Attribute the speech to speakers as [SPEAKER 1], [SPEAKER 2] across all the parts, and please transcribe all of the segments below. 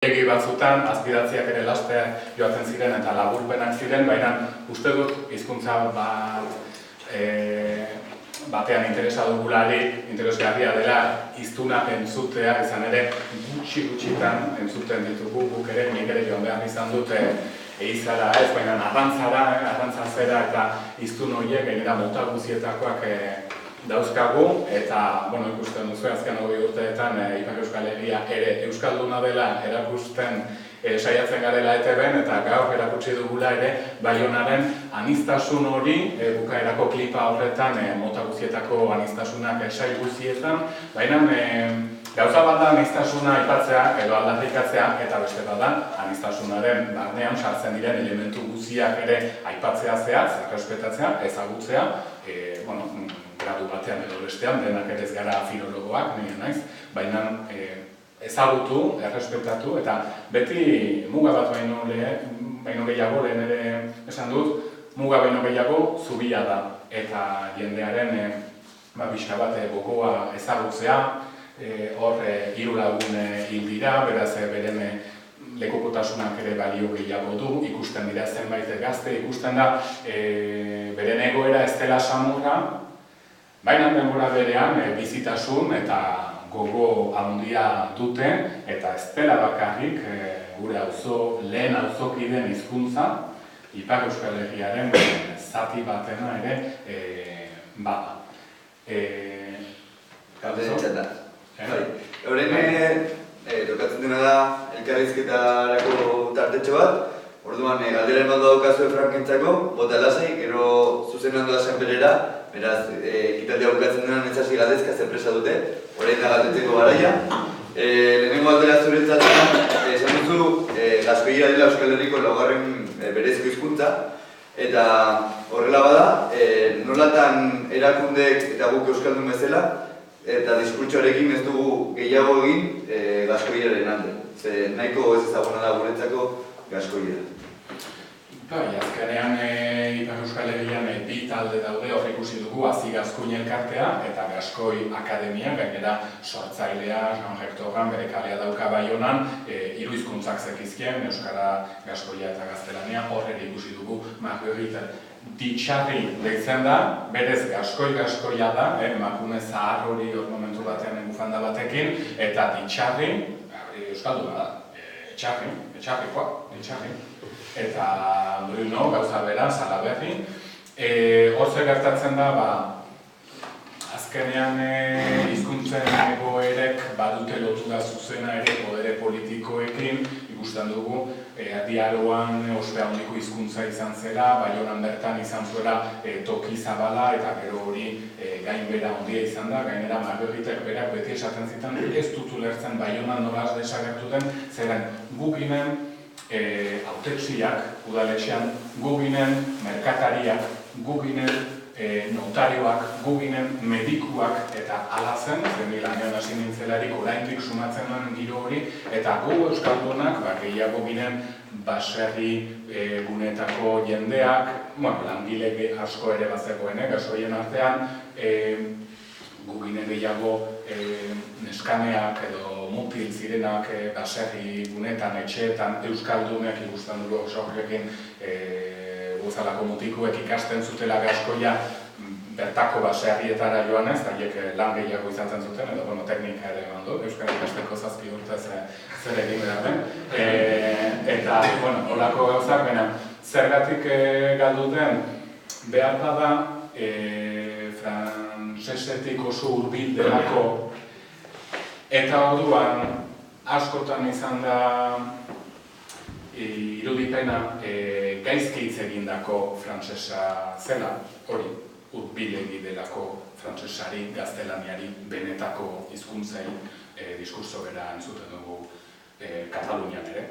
[SPEAKER 1] Egi batzutan, azpidatziak ere lastea joaten ziren eta laburpenak ziren, baina uste dut hizkuntza batean interesa dugulari, interesgarria dela hiztuna entzutea, izan ere gutxi-gutxitan entzuten ditugu, guk ere, nik ere joan behar izan dute ehizara ez, baina arrantzazera eta hiztun horiek gainera mota guzietakoak dauzkagu, eta, ikusten duzu, azken 20 urteetan Ipar Euskal Herria ere euskalduna dela erakusten saiatzen garela ETB-en, eta gaur erakutsi dugula ere Baionaren aniztasun hori, bukaerako klipa horretan mota guzietako aniztasunak sail guzietan, baina gauza bat da aniztasuna aipatzea edo aldarrikatzea, eta beste bat da aniztasunaren barnean sartzen diren elementu guziak ere aipatzea zehatz, errespetatzea, ezagutzea, gradu batean edo bestean, denak ere ez gara filologoak, nire naiz, baina ezagutu, errespetatu, eta beti muga bat baino gehiago, lehen ere esan dut, muga baino gehiago zubia da, eta jendearen pixka bat gogoa ezagutzea, hor 3 lagun hil dira, beraz beren lekukotasunak ere balio gehiago du, ikusten dira zenbait gazte, ikusten da beren egoera ez dela samurra, baina denbora berean bizitasun eta gogo handia dute, eta ez dela bakarrik gure lehen auzokideen hizkuntza, Ipar Euskal Herriaren zati batena ere bada.
[SPEAKER 2] Galdera Horren tokatzen dena da elkarrizketarako tartetxo bat, orduan galdera eman daukazue frankentzako, bota lasai, gero zuzenan doa zenperera, beraz, ekitaldea bukatzen dena netzasi galdezka zerpresa dute, horrein da galdetzeko garaia. Lehenengo galdera zuretzatzen, esan duzu, Gaskoia dela Euskal Herriko laugarren berezko hizkuntza, eta horrela bada, nolatan erakundeek eta guk euskaldun bezala, eta diskurtsoarekin ez dugu gehiago egin Gaskoiaren alde. Nahiko ez ezaguna da guretzako Gaskoia.
[SPEAKER 1] Azkenean Ipar Euskal Herrian bi talde daude, hor ikusi dugu Hazi Gaskuin elkartea eta Gaskoi Akademia, gainera sortzailea, Jean Rectoran bere kalea dauka Baionan, 3 hizkuntzak zekizkien, Euskara, Gaskoia eta Gaztelania, hor ere ikusi dugu Marguerite Ditxarri deitzen da, berez Gaskoi-Gaskoia da, emakume zahar hori hor momentu batean bufanda batekin, eta Ditxarri, euskalduna da, Ditxarri, eta Bruno, gauza bera, Salaberri. Hor zer gertatzen da, azkenean hizkuntzen egoerek badute lotura zuzena ere podere politikoekin, ikusten dugu, Diaroan ospe handiko hizkuntza izan zela, Baionan bertan izan zuela toki zabala, eta gero hori gainbera handia izan da, gainera Margueritek berak beti esaten zitan, ez dut ulertzen Baionan nolaz desagertu den, zeren gu ginen hautetsiak udaletxean, gu ginen merkatariak, gu ginen notarioak, gu ginen medikuak, eta ala zen, lanean hasi nintzelarik oraindik sumatzen den giro hori, eta gu euskaldunak gehiago ginen baserri gunetako jendeak, langile asko ere bazegoen, Gaskoien artean, gu ginen gehiago neskaneak edo mutil zirenak baserri gunetan, etxeetan, euskaldunek ikusten dugu horrekin guzalako mutikuek ikasten zutela Gaskoia bertako baserrietara joan ez, haiek lan gehiago izaten zuten, edo teknika ere eman du, Euskara ikasteko 7 urte zer egin behar den. Eta, holako gauzak, zergatik galdu den behar da frantsesetik oso hurbil delako, eta orduan askotan izan da irudipena gaizki hitz egindako frantsesa zela, hori hurbilegi delako frantsesari, gaztelaniari, benetako hizkuntzei diskurtso bera entzuten dugu Katalunian ere.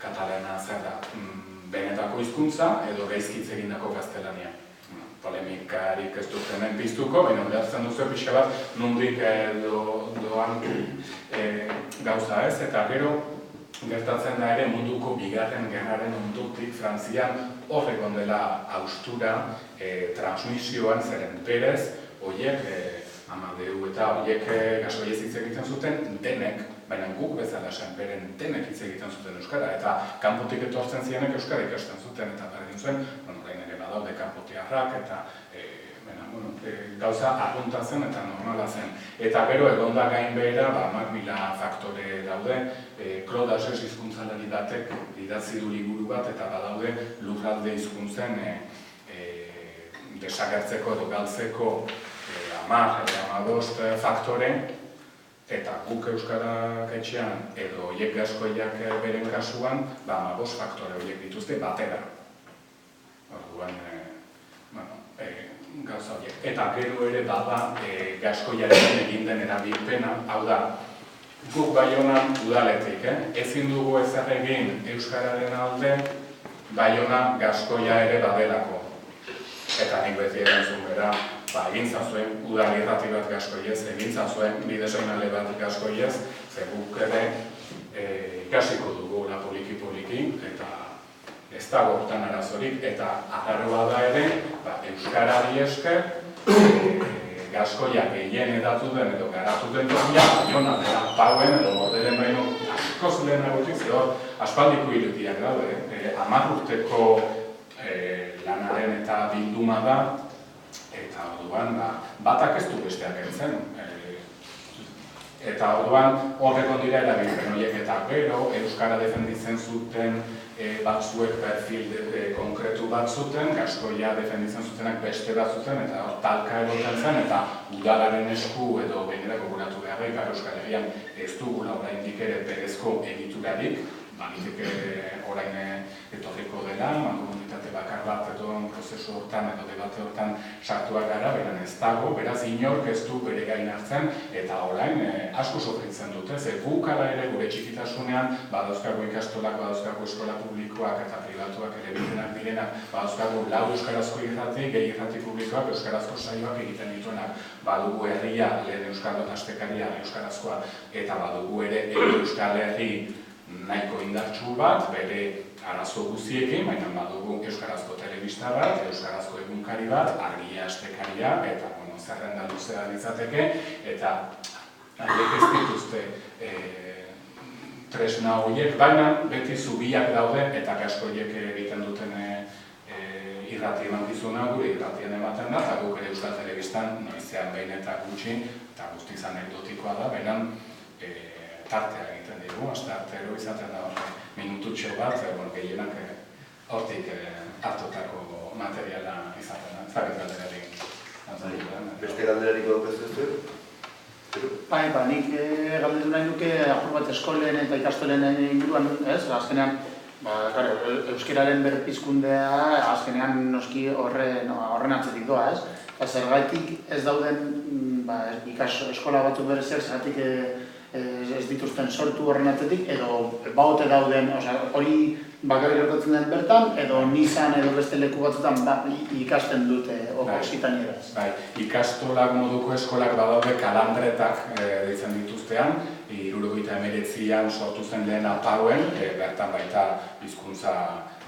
[SPEAKER 1] Katalana zer da benetako hizkuntza edo gaizki hitz egindako gaztelania. Polemikarik ez dut hemen piztuko, baina behartzen duzu pixka bat nondik doan gauza ez, eta gero gertatzen da ere munduko bigarren gerraren ondotik Frantzian hor egon dela haustura transmisioan, zeren berez, horiek Amadeu eta horiek Gaskoiez hitz egiten zuten denek, baina guk bezala zen, beren denek hitz egiten zuten euskara, eta kanpotik etortzen zirenek euskara ikasten zuten, eta berdin zuen, orain ere badaude kanpotiarrak, eta gauza arrunta zen eta normala zen. Eta gero egonda gainbehera, 10.000 faktore daude, Claude Asés hizkuntzalari batek idatzi du liburu bat, eta badaude lurralde hizkuntzen desagertzeko edo galtzeko 10 edo 15 faktore, eta guk euskarak etxean edo horiek gaskoiak beren kasuan, 15 faktore horiek dituzte batera. Orduan, gauza horiek. Eta gero ere bada gaskoiaren egin den erabilpena, hau da, guk Baionan udaletik, ezin dugu ezer egin euskararen alde, Baiona gaskoia ere badelako. Eta nik beti erantzun bera, egin zazuen udal irrati bat gaskoiez, egin zazuen bide-seinale bat gaskoiez, ze guk ere ikasiko dugu poliki-poliki, eta ez dago hortan arazorik, eta agarroa da ere, euskarari esker, gaskoia gehien edatu den edo garatu den tokia, Baiona dela Pauen edo Bordelen baino askoz lehenagotik, zehor aspaldiko irudiak daude, 10 urteko lanaren eta bilduma da, eta orduan batak ez du besteak entzen. Eta orduan horrek ondira erabilpen horiek eta gero, euskara defenditzen zuten batzuek perfil konkretu bat zuten, gaskoia defenditzen zutenak beste bat zuten, eta hor talka egoten zen, eta udalaren esku edo behinera gogoratu beharra, Ipar Euskal Herrian ez dugula oraindik ere berezko egiturarik, banitik orain etorriko dela, mankomunitate bakar bat edo prozesu hortan edo debate hortan sartuak gara, beran ez dago, beraz inork ez du bere gain hartzen, eta orain asko sofritzen dute, ze gukala ere gure txikitasunean, badauzkago ikastolak, badauzkago eskola publikoak eta pribatuak ere bitenak direnak, badauzkago 4 euskarazko irrati, gehi irrati publikoak, euskarazko saioak egiten dituenak, badugu herria, lehen euskaldun astekaria euskarazkoa, eta badugu ere Euskal Herri nahiko indartsu bat, bere arazo guztiekin, baina badugu euskarazko telebista bat, euskarazko egunkari bat, argia astekaria, eta zerrenda luzea ditzateke, eta haiek ez dituzte tresna horiek, baina beti zubiak daude, eta gaskoiek egiten duten irrati emankizuna gure irratien ematen da, eta guk ere euskal telebistan noizean behin eta gutxi, eta guztiz anekdotikoa da, baina tartea egiten dugu, tartero izaten da minututxo bat, gehienak hortik hartutako materiala izaten da, zakit galderarik.
[SPEAKER 2] Beste galderarik daukazu ez du?
[SPEAKER 3] Nik galdetu nahi nuke apur bat eskolen eta ikastolen inguruan, ez? Azkenean, euskararen berpizkundea, azkenean noski horren atzetik doa, ez? Zergatik ez dauden eskola batzuk berezak, zergatik ez dituzten sortu horren atzetik, edo baute dauden, hori bakarrik gertatzen den bertan, edo nizan edo beste leku batzutan ikasten dute oksitanieraz.
[SPEAKER 1] Ikastolak moduko eskolak badaude kalandretak deitzen dituztean, 1979an sortu zen lehena Pauen, bertan baita hizkuntza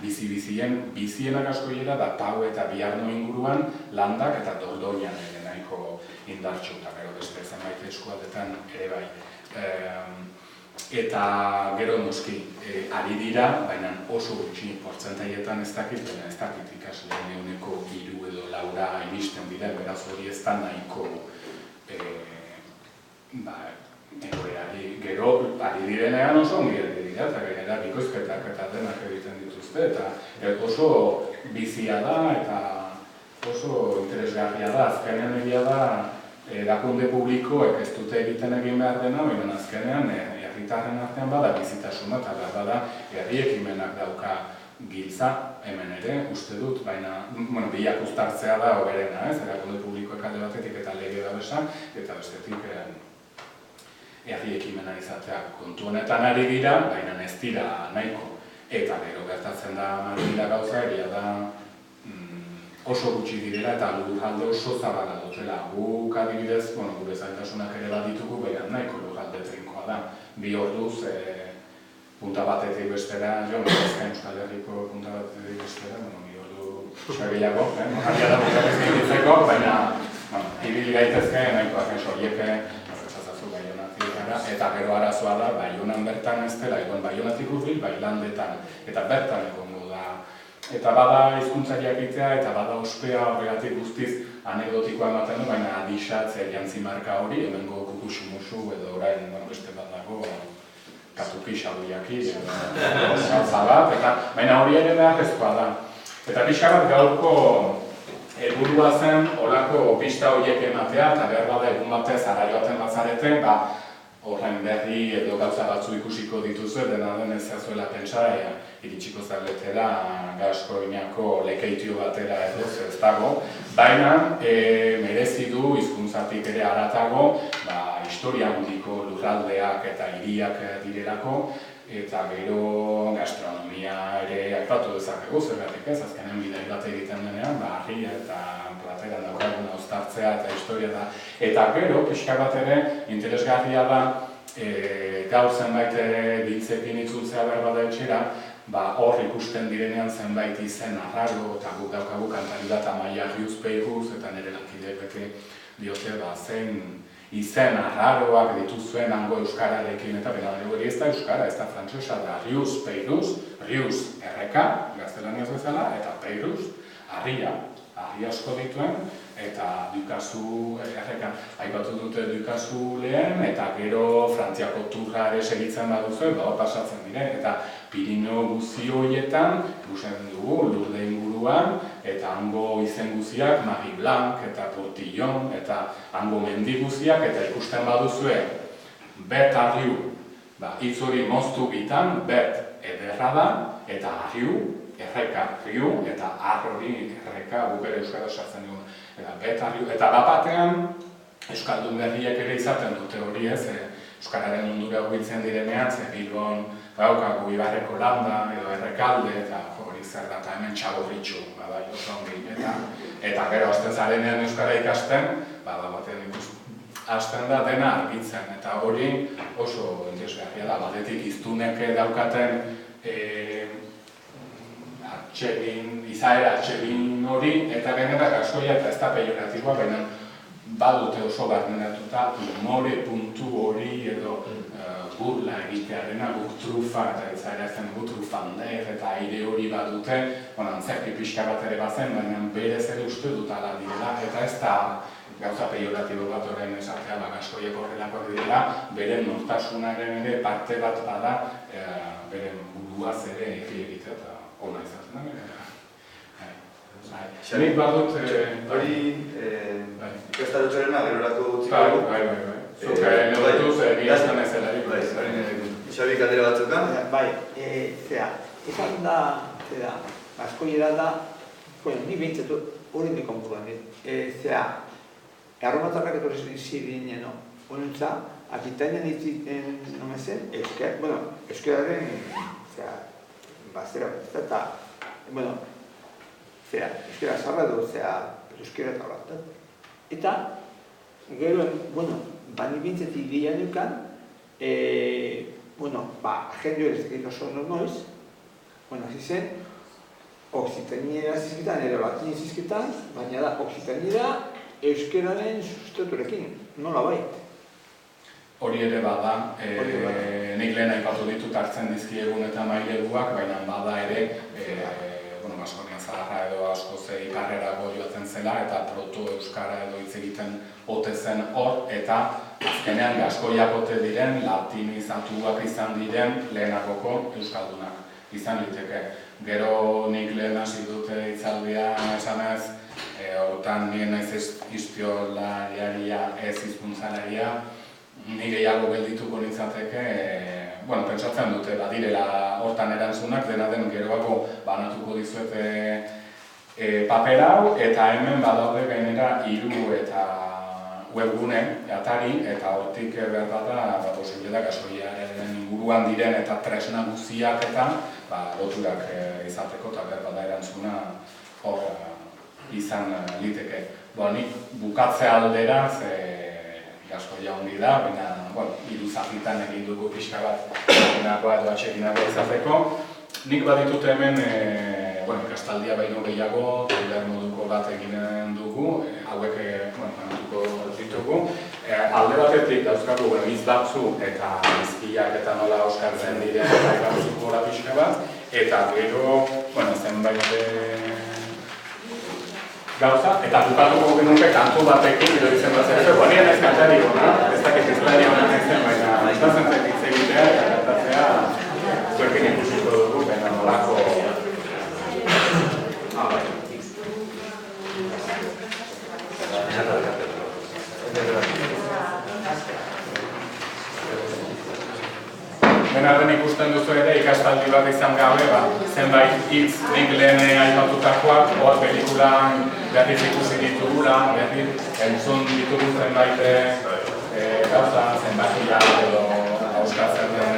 [SPEAKER 1] bizienak askoiera da Pau eta Biarno inguruan landak eta Dordoinan ere nahiko indartsu eta gero beste zenbait eskualdetan ere bai. Eta gero noski ari dira, baina oso gutxi portzentaietan ez dakit, baina ez dakit ikasleen eguneko 3 edo 4 iristen dira, beraz hori ez da nahiko gero ari direnean oso ongi ari dira, eta gainera bikoizketak eta denak egiten dituzte, eta oso bizia da eta oso interesgarria da, azkenean egia da erakunde publikoek ez dute egiten egin behar dena, baina azkenean herritarren artean bada bizitasuna eta behar da herri ekimenak dauka giltza hemen ere, uste dut, baina biak uztartzea da hoberena, erakunde publikoek alde batetik eta lege babesak, eta bestetik herri ekimena izatea kontu honetan ari dira, baina ez dira nahiko. Eta gero gertatzen da marira gauza, egia da oso gutxi direla eta lurralde oso zabala dutela. Guk adibidez, gure zaintasunak ere bat ditugu, baina nahiko lurralde trinkoa da. 2 orduz, punta batetik bestera, Euskal Herriko punta batetik bestera, 2 ordu gehiago, harria da bukarez egiteko, baina ibili gaitezke, nahiko azenso horiek, azatzazu Baionatik gara, eta gero arazoa da, Baionan bertan ez dela, egon Baionatik hurbil, Bailandetan, eta bertan egongo da. Eta bada hizkuntzariak itea, eta bada ospea horregatik guztiz anekdotikoa ematen du, baina adixatze jantzi marka hori, hemengo kukusumusu edo orain beste bat dago, katuki xabuiaki, gauza bat, eta baina hori ere beharrezkoa da. Eta pixka bat gaurko helburua zen olako pista horiek ematea, eta behar bada egun batez araio baten batzareten, horren berri edo gauza batzu ikusiko dituzu, dena den ez zazuela pentsara, iritsiko zaletera Gaskoinako lekeitio batera edo ez dago, baina merezi du hizkuntzatik ere haratago, historia handiko lurraldeak eta hiriak direlako, eta gero gastronomia ere aipatu dezakegu, zergatik ez, azkenen bidai bat egiten denean, harria eta plateran daukagun uztartzea eta historia da. Eta gero, pixka bat ere, interesgarria da, gaur zenbait ere biltzekin itzultzea behar bada etxera, hor ikusten direnean zenbait izen arraro, eta guk daukagu kantari bat Amaia Riuzpeiguz, eta nire lankide bete diote zein izen arraroak dituzuen hango euskararekin, eta bera hori ez da euskara, ez da frantsesa da Riuzpeiguz, Riuz erreka, gaztelaniaz bezala, eta Peiruz, harria asko dituen, eta Dukazu errekan aipatu dute Dukazu lehen, eta gero Frantziako turra ere segitzen baduzu, hor pasatzen diren, eta Pirineo guzi horietan, ikusten dugu, Lurde inguruan, eta hango izen guziak, Marie Blanc, eta Portillon, eta hango mendi guziak, eta ikusten baduzue, bet arriu, hitz hori moztu bitan, bet ederra da, eta arriu, erreka, riu, eta arrori erreka, guk ere euskara sartzen dugu. Eta bapatean, euskaldun berriek ere izaten dute hori ez, euskararen mundura huitzen direnean, Bilbon daukagu Ibarreko landa edo Errekalde, eta hori zer da, eta hemen Txagorritxu, oso ongi, eta gero hasten zarenean euskara ikasten, batean hasten da dena argitzen, eta hori oso interesgarria da, batetik hiztunek daukaten izaera atxegin hori, eta gainera Gaskoia eta ez da pejoratiboa, baina badute oso barneratuta humore puntu hori edo burla egitearena, guk trufa, eta izaera zen gu trufander, eta aire hori badute, antzerki pixka bat ere bazen, baina berez ere uste dut ala direla, eta ez da gauza pejoratibo bat horren esatea, Gaskoiek horrelakoak direla, beren nortasunaren ere parte bat bada, beren buruaz ere egitea eta ona izaten da. Nik badut
[SPEAKER 2] hori ikastarotxarena gerorako utziko.
[SPEAKER 1] Bai. Zukaren edotuz, nire ez zelarik.
[SPEAKER 2] Xabi kaldera batzukan?
[SPEAKER 4] Bai, izan da, Gaskoiera da, ni behintzatu hori nikon buruan. Arromatarrak etorri ziren honuntza, akitainan itziten nomezen, euskararen bazera bat, eta, euskara zarra edo, euskara eta bat. Eta, gero, bani bintzetik gehiago nukan, agendio ez egin oso noiz, hasi zen, Oksitaniera zizketan, edo latin zizketan, baina da, Oksitaniera euskararen sustaturekin, nola bai?
[SPEAKER 1] Hori ere bada, nik lehen aipatu ditut hartzen dizkiegun eta maileguak, baina bada ere, Baskonian zaharra edo asko iparrerago joaten zela, eta proto-euskara edo hitz egiten ote zen hor, eta azkenean Gaskoiak ote diren, latinizatuak izan diren lehenagoko euskaldunak izan liteke. Gero nik lehen hasi dute hitzaldia esanez, hortan nien naiz istiolariaria ez hizkuntzalaria, ni gehiago geldituko nintzateke, pentsatzen dute, badirela hortan erantzunak, dena den geroago banatuko dizuete paper hau, eta hemen badaude gainera 3 eta webgune atari, eta hortik behar da posibilea Gaskoiaren inguruan diren eta tresna guziak eta loturak izateko, eta behar bada erantzuna hor izan liteke. Nik bukatze aldera, Gaskoia hondi da, baina, hiru zatitan egin dugu pixka bat eginakoa edo atseginako izateko. Nik baditut hemen, ikastaldia baino gehiago, tailer moduko bat eginen dugu, hauek banatuko ditugu. Alde batetik dauzkagu hitz batzu eta hizkiak eta nola oskartzen diren eta ikartuko gora pixka bat, eta gero, zenbait gauza, eta bukatuko genuke kantu batekin iruditzen bat zer. Nire naiz kantari gona, ez dakit izlari hona naizen, baina estatzen zen hitz egitea eta kantatzea zuekin ikusiko dugu, baina nolako... Benarren ikusten duzu ere ikastaldi bat izan gabe, zenbait hitz nik lehen aipatutakoak, hor pelikulan berriz ikusi ditugula, berriz entzun ditugu zenbait gauza, zenbait hilak edo auskatzen den.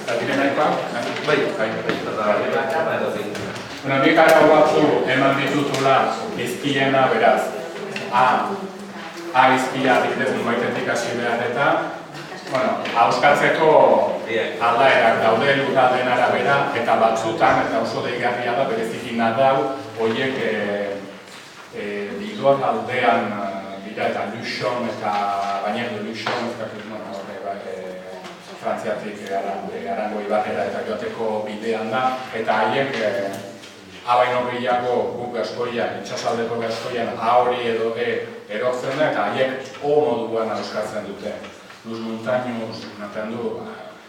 [SPEAKER 1] Batire nahikoak? Nik arau batzu eman ditutula izkiena beraz. Izkia adibidez nunbaitetik hasi behar eta auskatzeko aldaerak daude lurralden arabera eta batzutan eta oso deigarria da bereziki nadau horiek bidoak aldean dira eta Luxon eta baina Luxon Frantziatik Arango ibarrera eta joateko bidean da eta haiek abaino gehiago guk gaskoian, itxasaldeko gaskoian hori edo erortzen da eta haiek moduan auskatzen dute. Los montaños, naten du,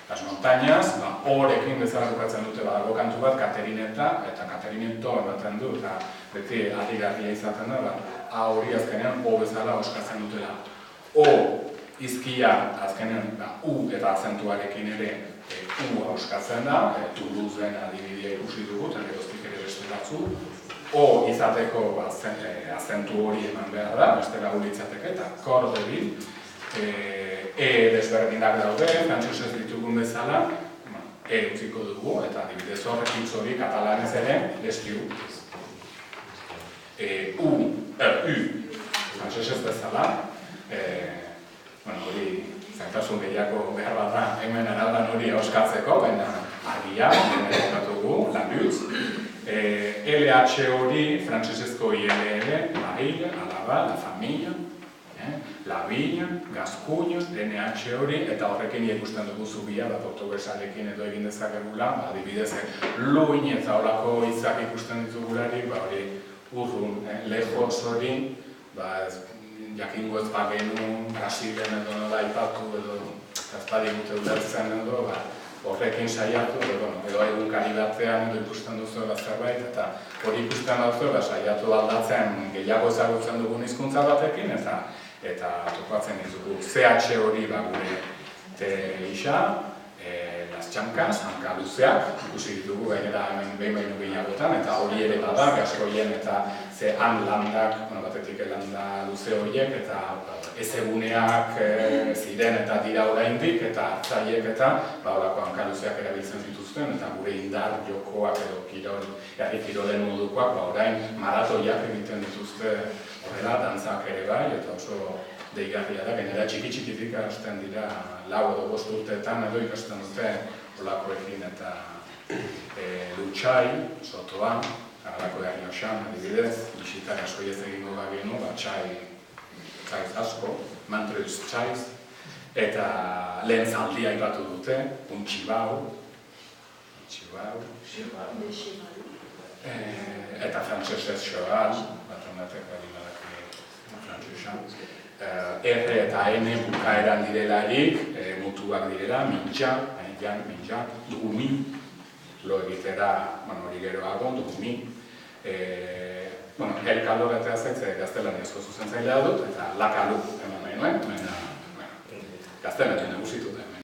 [SPEAKER 1] las montañas, horrekin bezala bukatzen dute badago kantu bat, Katerineta, eta Katerinento ematen du, eta beti harrigarria izaten da, hori azkenean bezala auskatzen dutela. Izkia azkenean U eta azentuarekin ere U auskatzen da, Toulousen adibidea ikusi dugu, eta geroztik ere beste batzu. Izateko azentu hori eman behar da, beste lagu litzateke, eta kordebil. Desberdinak daude, frantsesez ditugun bezala, utziko dugu, eta adibidez horrek hitz hori katalanez ere, estiu. U, frantsesez bezala, hori zaitasun gehiago behar bat da, hemen araldan hori auskatzeko, baina argia, eratugu, labuz. LH hori, frantsesezko ILL, Marilla, Alaba, La Familia, La Viña, Gascuño, NH hori, eta horrekin ikusten dugu zubia, portugesalekin edo egin dezakegula, adibidez, luin eta horako hitzak ikusten ditugularik, hori urrun, lejos hori, jakingo ez bagenu, Brasilen edo nola aipatu edo gazpari gute ulertzen edo, horrekin saiatu, edo egunkari batean edo ikusten duzu zerbait, eta hori ikusten duzu, saiatu aldatzen gehiago ezagutzen dugun hizkuntza batekin, eta topatzen ditugu CH hori gure isa, las txankas, hanka luzeak, ikusi ditugu gainera hemen behin gehiagotan, eta hori ere bada, gaskoien eta ze han landak, batetik landa luze horiek, eta ezeguneak ziren eta dira oraindik, eta hartzaiek eta horako hanka luzeak erabiltzen dituzten, eta gure indar jokoak edo herri kirolen modukoak, orain maratoiak egiten dituzte horrela, dantzak ere bai, eta oso deigarria da, gainera txiki-txikitik hasten dira 4 edo 5 urteetan edo ikasten dute olakoekin eta Lutxai, Sotoan, Aralako herri osan, adibidez, bisitak asko ez egingo bagenu, txaiz asko, Mantreus txaiz, eta lehen zaldia aipatu dute, Untxibau, eta frantsesez Choral, batronatek badinadaki frantsesan, R eta N bukaeran direlarik, mutuak direla, mintxa, dugumi, lo egitera, hori geroago, dugumi. Elkalo gatea zaitze gaztelaniazko zuzentzailea dut, eta lakalu eman nahi nuen, gaztelanian nagusitu.